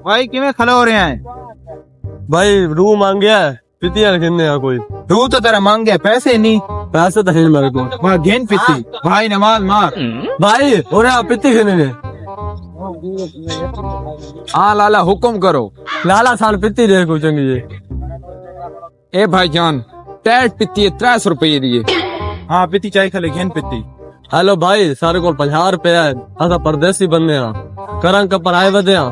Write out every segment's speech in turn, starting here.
भाई किवें खड़े हो रहे हैं? भाई रू मांग गया है, पितिया गिनने यहाँ कोई तू तो तेरा मांग गया, पैसे नहीं। पैसे तो है मेरे को। वहाँ गेन पिती भाई नमाज मार। भाई और आप पित्ती गिनने हाँ लाला हुक्म करो। लाला साल पित्ती दे को चंगी जी। ए भाईजान टैट पित्ती है 300 रुपये दिए। हाँ पिती चाय खले गेन पिती। हेलो भाई सारे को 50 रुपया है, असा परदेसी बनने यहाँ करंग का पढ़ाई बदे यहाँ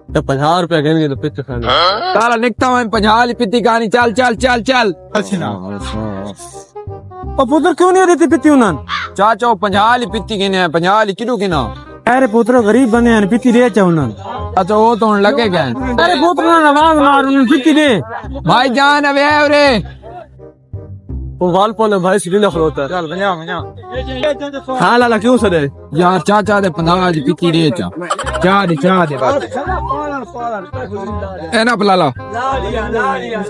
तो 50 रुपया गिन तो पित्ती खाने ताला निकता हूँ 50 पित्ती कहानी। चल चल चल चल। पुत्र क्यों नहीं देती पित्ती उन्हें? चाचा 50 पित्ती गिने 50 किलो गिना। अरे पुत्र गरीब बने हैं, पित्ती दे चाहे उन्हें। अच्छा वो तो लगेगा। अरे पुत्र नवाज मार उन्हें पित्ती दे। भाईजान अब रे वो वाल पौने भाई सीढ़ी न खलोता है। चल बजा बजा। हाँ लाला क्यों सरे यार चाचा दे 50 पित्ती दे चा। चाह दे बात। ए ना लाला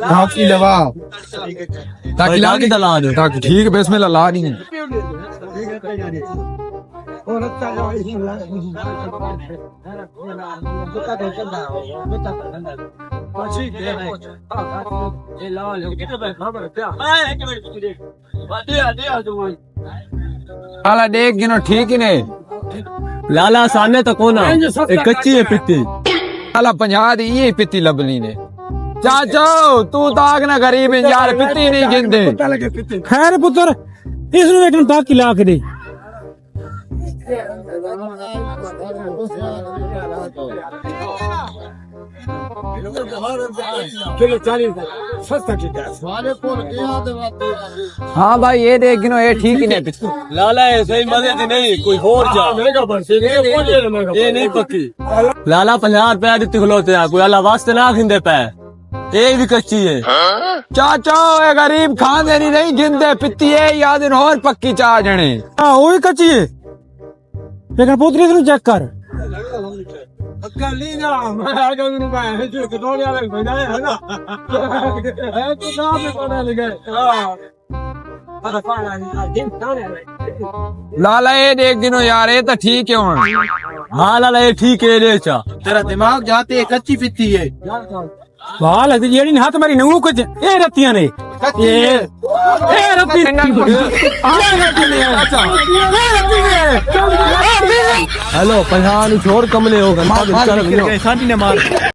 हाफी लवा। ताकि ला की दला दे ताकि ठीक है इसमें ला नहीं है। लाला देख गिनो ठीक ही नहीं। लाला सामने तो कोना एक कच्ची है पित्ती। लाला 50 दी ये पित्ती लबनी ने। चाचो तू ताक ना गरीब है यार, पित्ती नहीं गिनते। खैर पुत्र इसमें एक ताक खिला के दे। हाँ भाई ये देख गिनो ये ठीक ही नहीं। लाला ऐसे ही मजे थी नहीं कोई और जा ये नहीं पक्की। लाला 50 रुपया देती खलोते हैं कोई अल्लाह वास्ते ना खिंदे पे ये भी कच्ची है। चाचो ये गरीब खाने नहीं गिनते पित्ती है या दिन और पक्की चाह जने। हाँ वो ही कच्ची है, लेकिन पुत्र इसमें चेक कर। लाला ये देख गिनो यार ये तो ठीक है। हाँ लाला ये ठीक है रे चा। तेरा दिमाग जाते है, कच्ची पिती है। वाह लगती जेड़ी हाथ मारी नू कुछ ये रत्तियां ने ये रत्ती हेलो 50 छोड़ कमले हो गए। मार